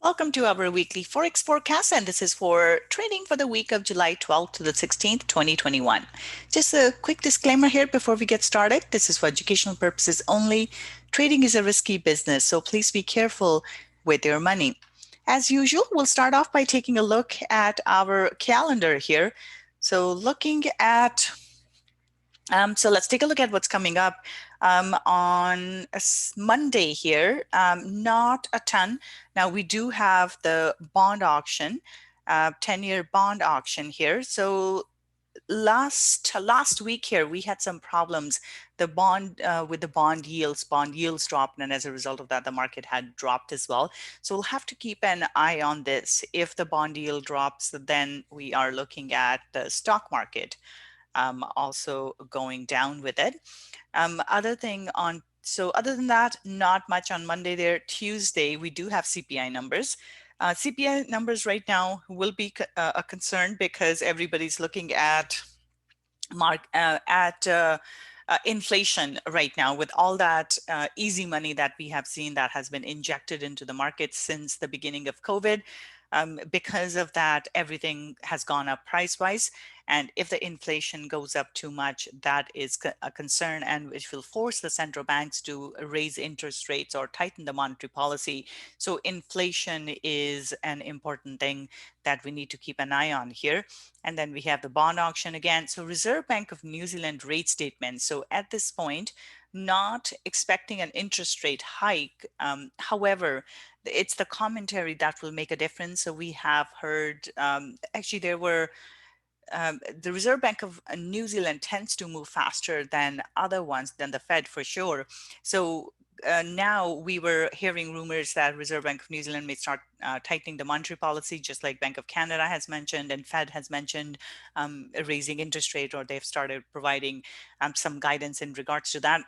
Welcome to our weekly Forex forecast, and this is for trading for the week of July 12th to the 16th, 2021. Just a quick disclaimer here before we get started. This is for educational purposes only. Trading is a risky business, so please be careful with your money. As usual, we'll start off by taking a look at our calendar here. So looking at so let's take a look at what's coming up on Monday here. Not a ton. Now we do have the bond auction, 10-year bond auction here. So last week here we had some problems. The bond with the bond yields dropped, and as a result of that, the market had dropped as well. So we'll have to keep an eye on this. If the bond yield drops, then we are looking at the stock market also going down with it. Other than that, not much on Monday there. Tuesday, we do have CPI numbers. CPI numbers right now will be a concern because everybody's looking at inflation right now with all that easy money that we have seen that has been injected into the market since the beginning of COVID. Because of that, everything has gone up price-wise. And if the inflation goes up too much, that is a concern, and which will force the central banks to raise interest rates or tighten the monetary policy. So inflation is an important thing that we need to keep an eye on here. And then we have the bond auction again. So Reserve Bank of New Zealand rate statement. So at this point, not expecting an interest rate hike. However, it's the commentary that will make a difference. So we have heard, actually there were, the Reserve Bank of New Zealand tends to move faster than other ones, than the Fed for sure. So now we were hearing rumors that Reserve Bank of New Zealand may start tightening the monetary policy, just like Bank of Canada has mentioned and Fed has mentioned raising interest rate, or they've started providing some guidance in regards to that.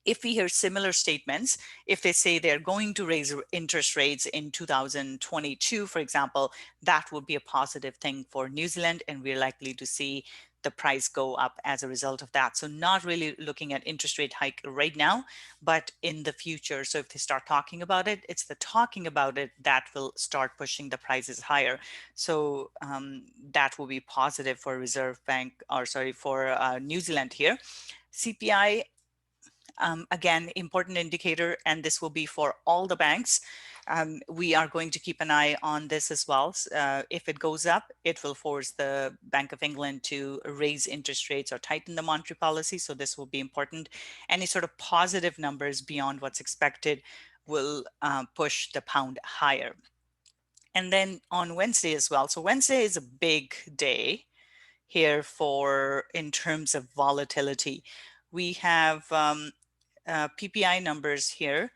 If we hear similar statements, if they say they're going to raise interest rates in 2022, for example, that would be a positive thing for New Zealand, and we're likely to see the price go up as a result of that. So not really looking at interest rate hike right now, but in the future. So if they start talking about it, it's the talking about it that will start pushing the prices higher. So that will be positive for Reserve Bank, or sorry, for New Zealand here. CPI, again, important indicator, and this will be for all the banks. We are going to keep an eye on this as well. If it goes up, it will force the Bank of England to raise interest rates or tighten the monetary policy. So this will be important. Any sort of positive numbers beyond what's expected will push the pound higher. And then on Wednesday as well. So Wednesday is a big day here in terms of volatility. We have PPI numbers here.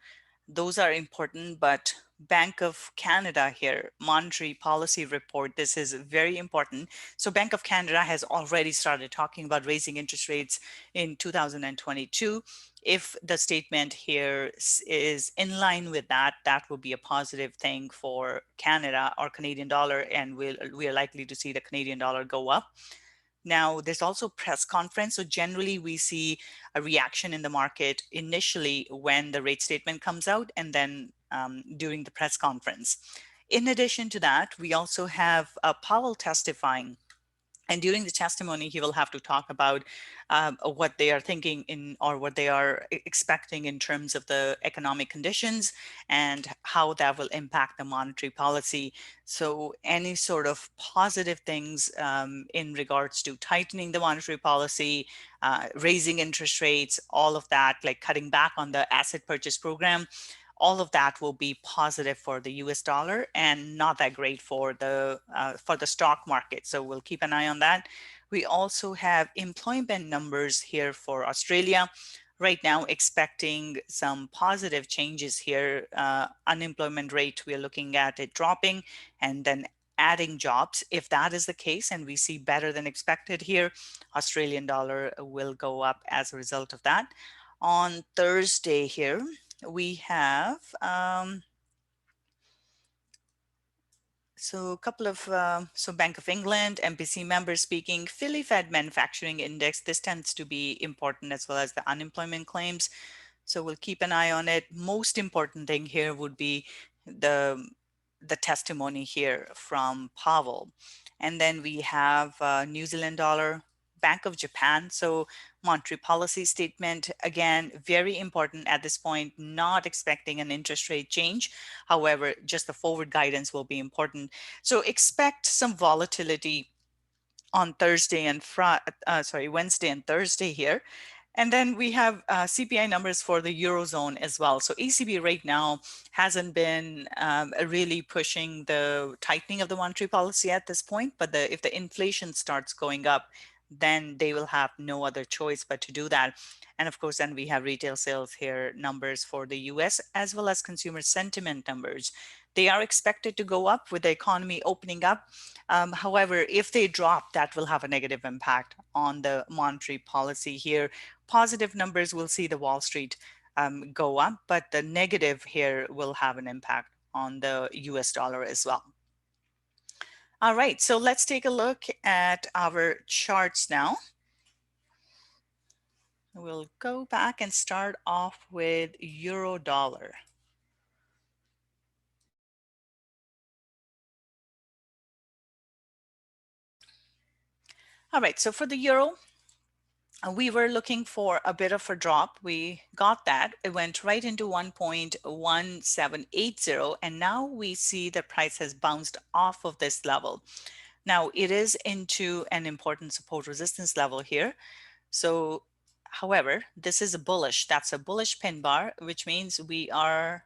Those are important, but Bank of Canada here, monetary policy report, this is very important. So Bank of Canada has already started talking about raising interest rates in 2022. If the statement here is in line with that, that will be a positive thing for Canada or Canadian dollar, and we are likely to see the Canadian dollar go up. Now, there's also press conference. So generally, we see a reaction in the market initially when the rate statement comes out, and then during the press conference. In addition to that, we also have Powell testifying. And during the testimony, he will have to talk about what they are thinking or what they are expecting in terms of the economic conditions and how that will impact the monetary policy. So any sort of positive things in regards to tightening the monetary policy, raising interest rates, all of that, like cutting back on the asset purchase program, all of that will be positive for the US dollar and not that great for the stock market. So we'll keep an eye on that. We also have employment numbers here for Australia. Right now, expecting some positive changes here. Unemployment rate, we are looking at it dropping and then adding jobs. If that is the case and we see better than expected here, Australian dollar will go up as a result of that. On Thursday here, we have so a couple of Bank of England, MPC members speaking, Philly Fed Manufacturing Index. This tends to be important, as well as the unemployment claims. So we'll keep an eye on it. Most important thing here would be the the testimony here from Powell. And then we have New Zealand dollar, Bank of Japan. So monetary policy statement, again, very important at this point, not expecting an interest rate change. However, just the forward guidance will be important. So expect some volatility on Wednesday and Thursday here. And then we have CPI numbers for the Eurozone as well. So ECB right now hasn't been really pushing the tightening of the monetary policy at this point. But if the inflation starts going up, then they will have no other choice but to do that. And of course, then we have retail sales here numbers for the US as well as consumer sentiment numbers. They are expected to go up with the economy opening up. However, if they drop, that will have a negative impact on the monetary policy here. Positive numbers will see the Wall Street go up, but the negative here will have an impact on the US dollar as well. All right, so let's take a look at our charts now. We'll go back and start off with euro dollar. All right, so for the euro, we were looking for a bit of a drop. We got that. It went right into 1.1780, and now we see the price has bounced off of this level. Now it is into an important support resistance level here. So, however, this is a bullish. That's a bullish pin bar, which means we are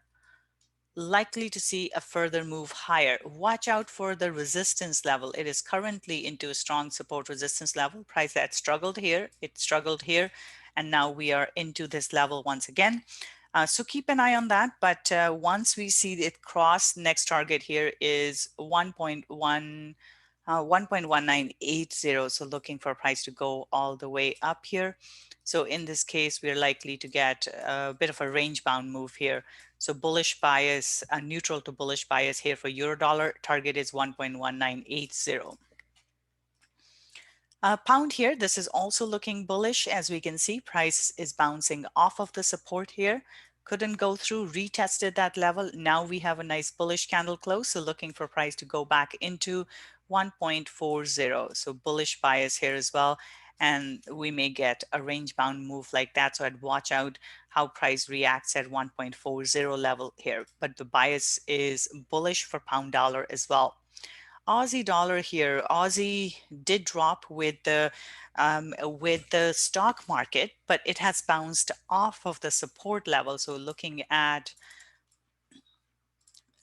likely to see a further move higher. Watch out for the resistance level. It is currently into a strong support resistance level. Price that struggled here, it struggled here, and now we are into this level once again. So keep an eye on that. But once we see it cross, next target here is 1.1980. So looking for price to go all the way up here. So in this case, we're likely to get a bit of a range bound move here. So bullish bias, neutral to bullish bias here for euro dollar. Target is 1.1980. Pound here, this is also looking bullish. As we can see, price is bouncing off of the support here. Couldn't go through, retested that level. Now we have a nice bullish candle close. So looking for price to go back into 1.40. So bullish bias here as well. And we may get a range bound move like that. So I'd watch out how price reacts at 1.40 level here. But the bias is bullish for pound dollar as well. Aussie dollar here. Aussie did drop with the stock market, but it has bounced off of the support level. So looking at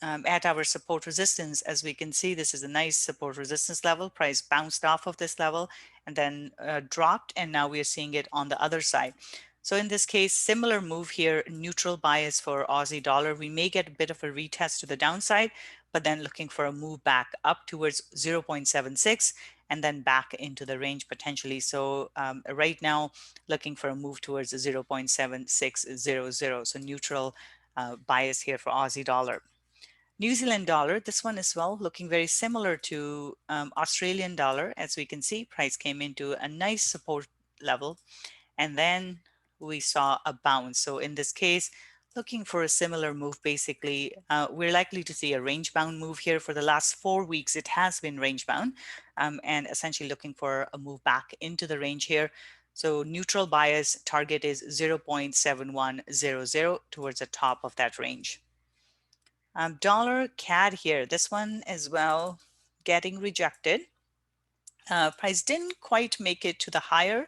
our support resistance, as we can see, this is a nice support resistance level. Price bounced off of this level and then dropped, and now we are seeing it on the other side. So in this case, similar move here, neutral bias for Aussie dollar. We may get a bit of a retest to the downside, but then looking for a move back up towards 0.76 and then back into the range potentially. So right now, looking for a move towards 0.7600. So neutral bias here for Aussie dollar. New Zealand dollar, this one as well, looking very similar to Australian dollar. As we can see, price came into a nice support level, and then we saw a bounce. So in this case, looking for a similar move, basically, we're likely to see a range bound move here. For the last 4 weeks, it has been range bound, and essentially looking for a move back into the range here. So neutral bias target is 0.7100 towards the top of that range. Dollar CAD here, this one as well getting rejected. Price didn't quite make it to the higher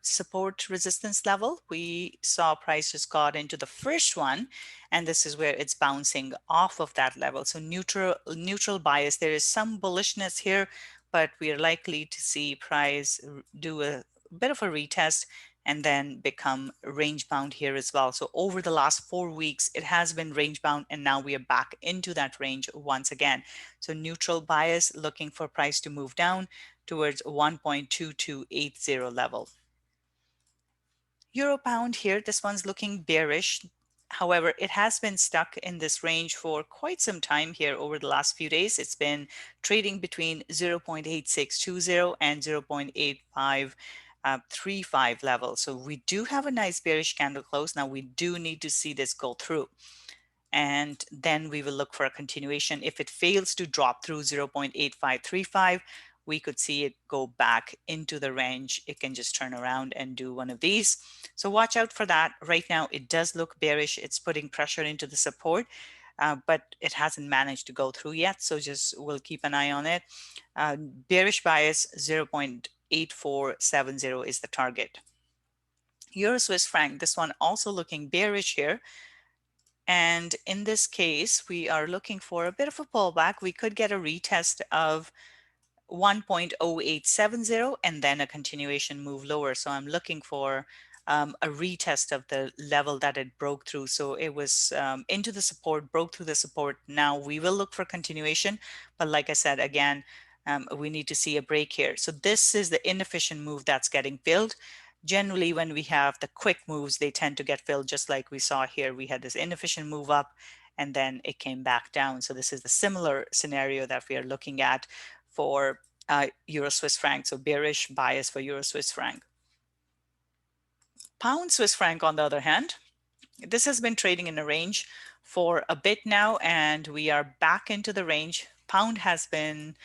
support resistance level. We saw price just got into the first one, and this is where it's bouncing off of that level. So neutral bias, there is some bullishness here, but we are likely to see price do a bit of a retest and then become range bound here as well. So over the last 4 weeks, it has been range bound, and now we are back into that range once again. So neutral bias, looking for price to move down towards 1.2280 level. Euro pound here, this one's looking bearish. However, it has been stuck in this range for quite some time here over the last few days. It's been trading between 0.8620 and 0.8535 level. So we do have a nice bearish candle close. Now we do need to see this go through. and then we will look for a continuation. If it fails to drop through 0.8535, we could see it go back into the range. It can just turn around and do one of these. So watch out for that. Right now, it does look bearish. It's putting pressure into the support, but it hasn't managed to go through yet. So just we'll keep an eye on it. Bearish bias 0.8470 is the target. Euro Swiss franc, this one also looking bearish here. And in this case, we are looking for a bit of a pullback. We could get a retest of 1.0870 and then a continuation move lower. So I'm looking for a retest of the level that it broke through. So it was into the support, broke through the support. Now we will look for continuation. But like I said, again, we need to see a break here. So this is the inefficient move that's getting filled. Generally, when we have the quick moves, they tend to get filled just like we saw here. We had this inefficient move up and then it came back down. So this is the similar scenario that we are looking at for Euro Swiss franc. So bearish bias for Euro Swiss franc. Pound Swiss franc, on the other hand, this has been trading in a range for a bit now, and we are back into the range. Pound has been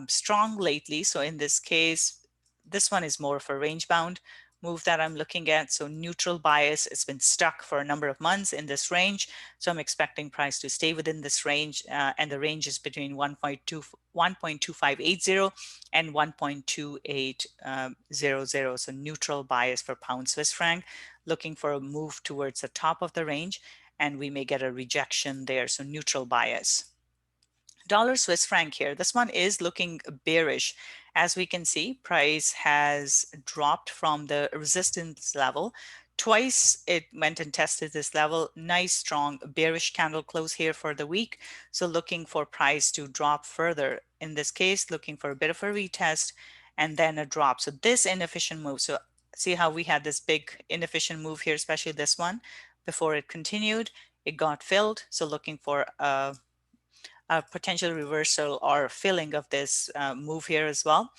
strong lately. So in this case, this one is more of a range bound move that I'm looking at. So neutral bias, it's been stuck for a number of months in this range. So I'm expecting price to stay within this range, and the range is between 1.2580 and 1.2800. So neutral bias for pound Swiss franc, looking for a move towards the top of the range, and we may get a rejection there. So neutral bias. Dollar Swiss franc here, this one is looking bearish. As we can see, price has dropped from the resistance level. Twice it went and tested this level. Nice strong bearish candle close here for the week. So looking for price to drop further. In this case, looking for a bit of a retest and then a drop. So this inefficient move. So see how we had this big inefficient move here, especially this one. Before it continued, it got filled. So looking for a potential reversal or filling of this move here as well.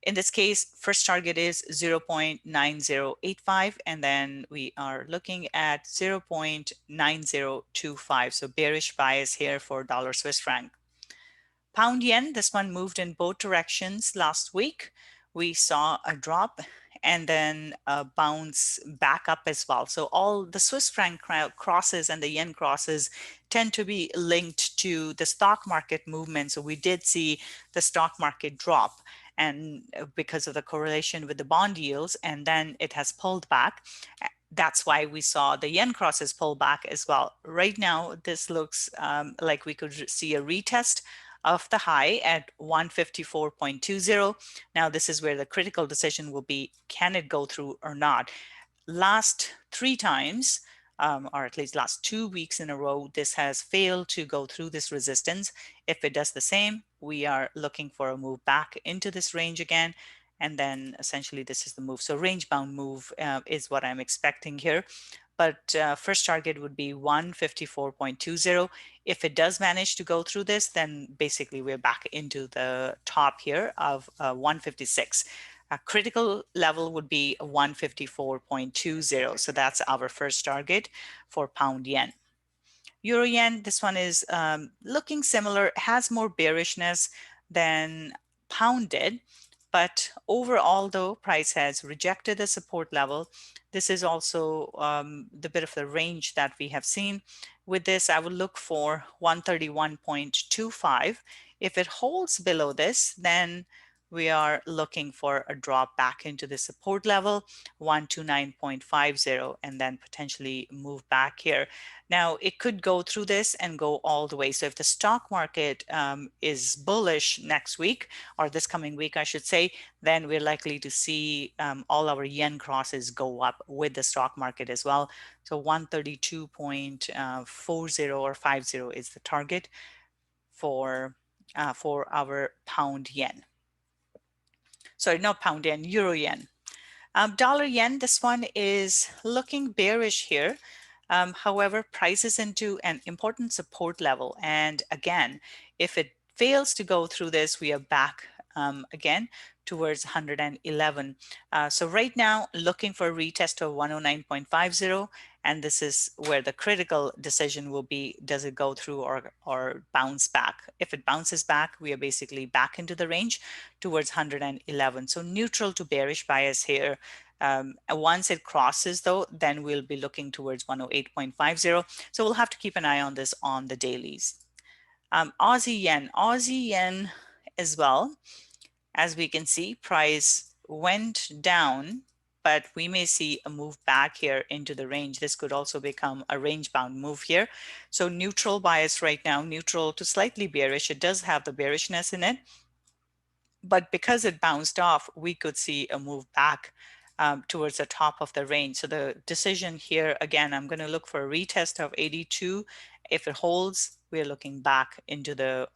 In this case, first target is 0.9085, and then we are looking at 0.9025. So bearish bias here for dollar Swiss franc. Pound yen, this one moved in both directions last week. We saw a drop and then a bounce back up as well. So all the Swiss franc crosses and the yen crosses tend to be linked to the stock market movement. So we did see the stock market drop, and because of the correlation with the bond yields, and then it has pulled back. That's why we saw the yen crosses pull back as well. Right now, this looks like we could see a retest of the high at 154.20. Now this is where the critical decision will be, can it go through or not? Last 3 times, or at least last 2 weeks in a row, this has failed to go through this resistance. If it does the same, we are looking for a move back into this range again. And then essentially this is the move. So range bound move is what I'm expecting here. But first target would be 154.20. If it does manage to go through this, then basically we're back into the top here of 156. A critical level would be 154.20. So that's our first target for pound yen. Euro yen, this one is looking similar, has more bearishness than pound did. But overall, though, price has rejected the support level. This is also the bit of the range that we have seen. With this, I would look for 131.25. If it holds below this, then we are looking for a drop back into the support level, 129.50, and then potentially move back here. Now, it could go through this and go all the way. So if the stock market is bullish next week, or this coming week, I should say, then we're likely to see all our yen crosses go up with the stock market as well. So 132.40 or 50 is the target for our pound yen. Sorry, not pound yen, euro yen. Dollar yen, this one is looking bearish here. However, price is into an important support level. And again, if it fails to go through this, we are back again towards 111. So right now, looking for a retest of 109.50 And this is where the critical decision will be, does it go through or bounce back? If it bounces back, we are basically back into the range towards 111. So neutral to bearish bias here. Once it crosses though, then we'll be looking towards 108.50. So we'll have to keep an eye on this on the dailies. Aussie yen as well. As we can see, price went down, but we may see a move back here into the range. This could also become a range bound move here. So neutral bias right now, neutral to slightly bearish. It does have the bearishness in it, but because it bounced off, we could see a move back towards the top of the range. So the decision here, again, I'm going to look for a retest of 82. If it holds, we're looking back into the,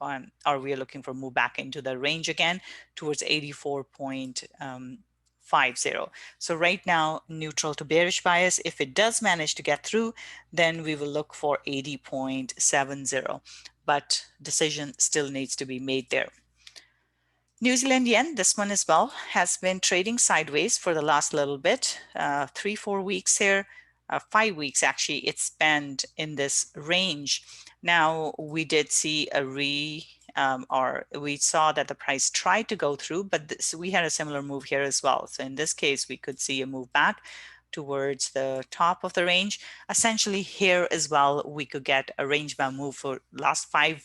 or we're looking for a move back into the range again towards 84.50. So right now, neutral to bearish bias. If it does manage to get through, then we will look for 80.70. But decision still needs to be made there. New Zealand yen, this one as well, has been trading sideways for the last little bit, 3-4 weeks here, 5 weeks actually, it's spent in this range. Now we did see a we saw that the price tried to go through, but we had a similar move here as well. So in this case, we could see a move back towards the top of the range. Essentially here as well, we could get a range bound move for last five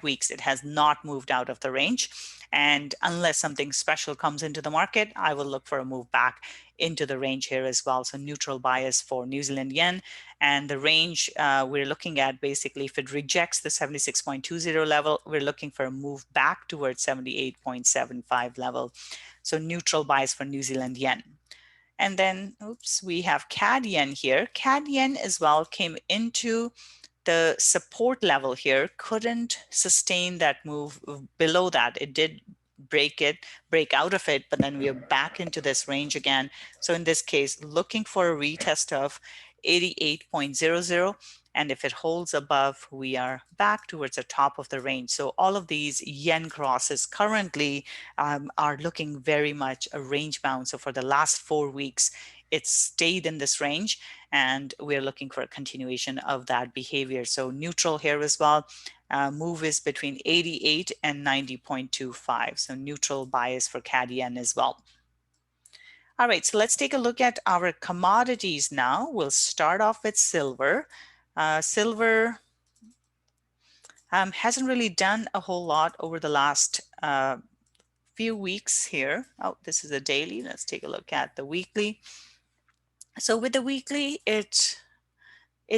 weeks. It has not moved out of the range. And unless something special comes into the market, I will look for a move back into the range here as well. So neutral bias for New Zealand yen. And the range we're looking at, basically, if it rejects the 76.20 level, we're looking for a move back towards 78.75 level. So neutral bias for New Zealand yen. And then, oops, we have CAD yen here. CAD yen as well came into the support level here, couldn't sustain that move below that. It did break out of it, but then we are back into this range again. So in this case, looking for a retest of 88.00. And if it holds above, we are back towards the top of the range. So all of these yen crosses currently are looking very much a range bound. So for the last 4 weeks, it's stayed in this range, and we're looking for a continuation of that behavior. So neutral here as well. Move is between 88 and 90.25. So neutral bias for CAD yen as well. All right, so let's take a look at our commodities now. We'll start off with silver. Silver hasn't really done a whole lot over the last few weeks here. Oh, this is a daily. Let's take a look at the weekly. So with the weekly, it's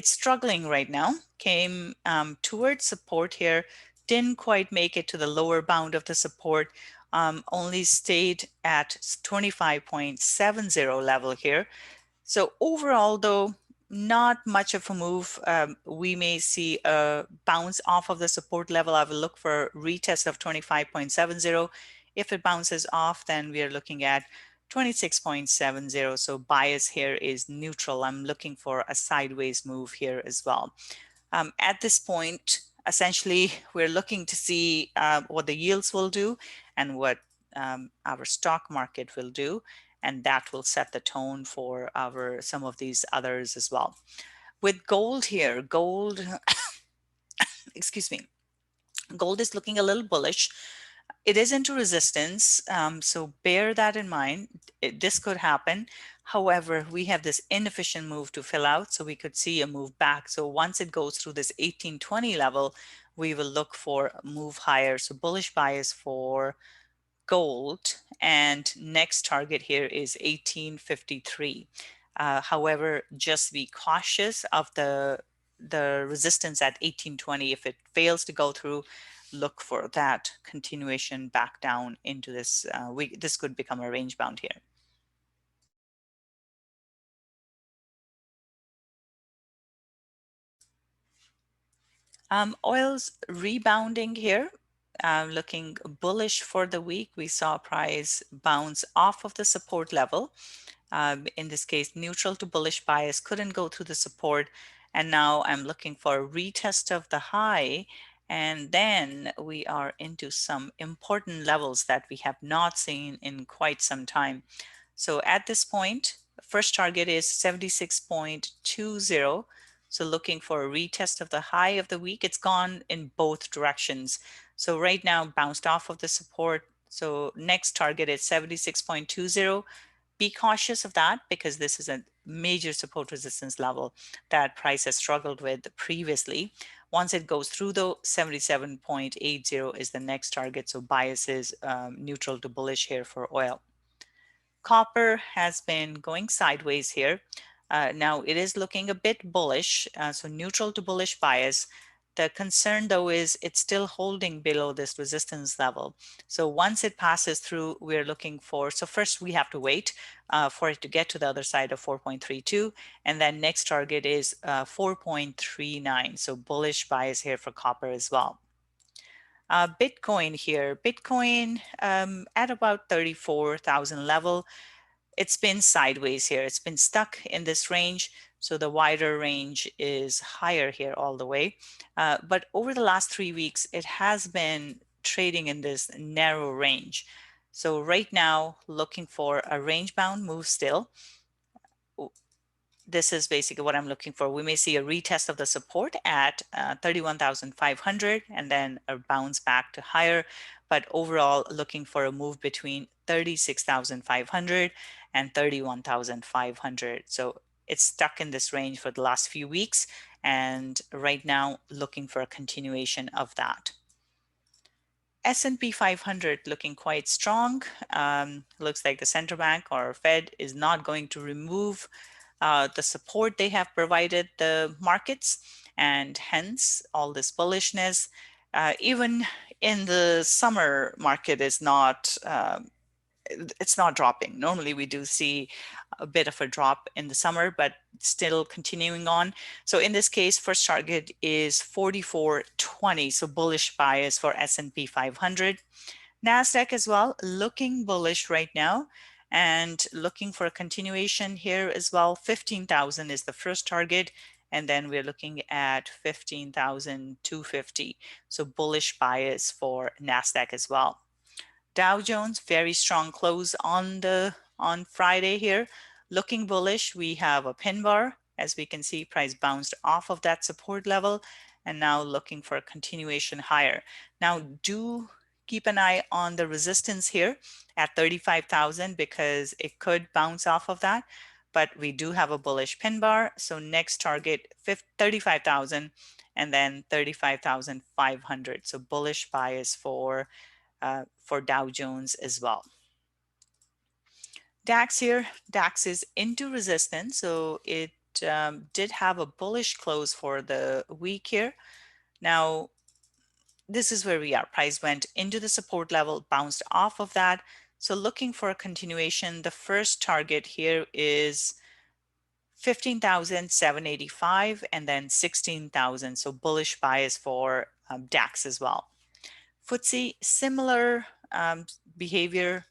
struggling right now. Came towards support here, didn't quite make it to the lower bound of the support, only stayed at 25.70 level here. So overall, though, not much of a move. We may see a bounce off of the support level. I will look for a retest of 25.70. If it bounces off, then we are looking at 26.70. So bias here is neutral. I'm looking for a sideways move here as well. At this point, essentially, we're looking to see what the yields will do and what our stock market will do. And that will set the tone for some of these others as well. With gold here, gold, excuse me, gold is looking a little bullish. It is into resistance, so bear that in mind. This could happen. However, we have this inefficient move to fill out, so we could see a move back. So once it goes through this 1820 level, we will look for a move higher. So bullish bias for gold, and next target here is 1853. However, just be cautious of the resistance at 1820. If it fails to go through, look for that continuation back down into this. This could become a range bound here. Oil's rebounding here. Looking bullish for the week. We saw price bounce off of the support level. In this case, neutral to bullish bias, couldn't go through the support. And now I'm looking for a retest of the high. And then we are into some important levels that we have not seen in quite some time. So at this point, First target is 76.20. So looking for a retest of the high of the week. It's gone in both directions. So right now bounced off of the support. So next target is 76.20. Be cautious of that because this is a major support resistance level that price has struggled with previously. Once it goes through though, 77.80 is the next target. So bias is neutral to bullish here for oil. Copper has been going sideways here. Now it is looking a bit bullish, so neutral to bullish bias. The concern though is it's still holding below this resistance level. So once it passes through, we're looking for, so first we have to wait for it to get to the other side of 4.32. And then next target is 4.39. So bullish bias here for copper as well. Bitcoin here, Bitcoin at about 34,000 level. It's been sideways here. It's been stuck in this range. So the wider range is higher here all the way. But over the last 3 weeks, it has been trading in this narrow range. So right now, looking for a range bound move still. This is basically what I'm looking for. We may see a retest of the support at 31,500 and then a bounce back to higher, but overall looking for a move between 36,500 and 31,500. So it's stuck in this range for the last few weeks, and right now looking for a continuation of that. S&P 500 looking quite strong. Looks like the central bank or Fed is not going to remove the support they have provided the markets, and hence all this bullishness. Even in the summer market is not, it's not dropping. Normally we do see a bit of a drop in the summer, but still continuing on. So in this case, first target is 44.20, so bullish bias for S&P 500. Nasdaq as well, looking bullish right now and looking for a continuation here as well. 15,000 is the first target, and then we're looking at 15,250. So bullish bias for Nasdaq as well. Dow Jones, very strong close on Friday here, looking bullish. We have a pin bar. As we can see, price bounced off of that support level and now looking for a continuation higher. Now do keep an eye on the resistance here at 35,000 because it could bounce off of that, but we do have a bullish pin bar. So next target 35,000 and then 35,500. So bullish bias for Dow Jones as well. DAX here, DAX is into resistance, so it did have a bullish close for the week here. Now, this is where we are. Price went into the support level, bounced off of that. So looking for a continuation, the first target here is 15,785 and then 16,000. So bullish bias for DAX as well. Ftse, similar behavior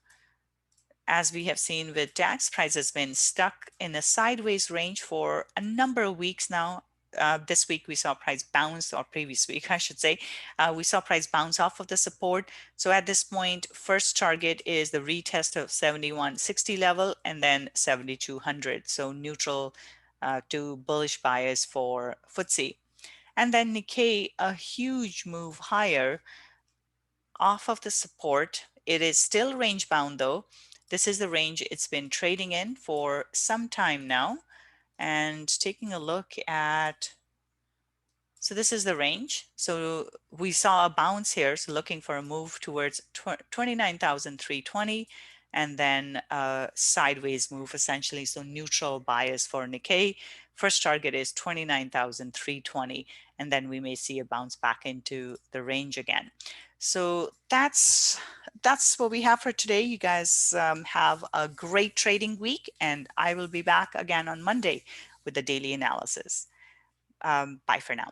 as we have seen with DAX. Price has been stuck in a sideways range for a number of weeks now. This week we saw price bounce, or previous week I should say, we saw price bounce off of the support. So at this point, first target is the retest of 7160 level and then 7200. So neutral to bullish bias for Ftse. And then Nikkei, a huge move higher off of the support. It is still range bound though. This is the range it's been trading in for some time now. And taking a look at, so this is the range. So we saw a bounce here. So looking for a move towards 29,320 and then a sideways move essentially. So neutral bias for Nikkei. First target is 29,320 and then we may see a bounce back into the range again. So that's what we have for today. You guys have a great trading week, and I will be back again on Monday with the daily analysis. Bye for now.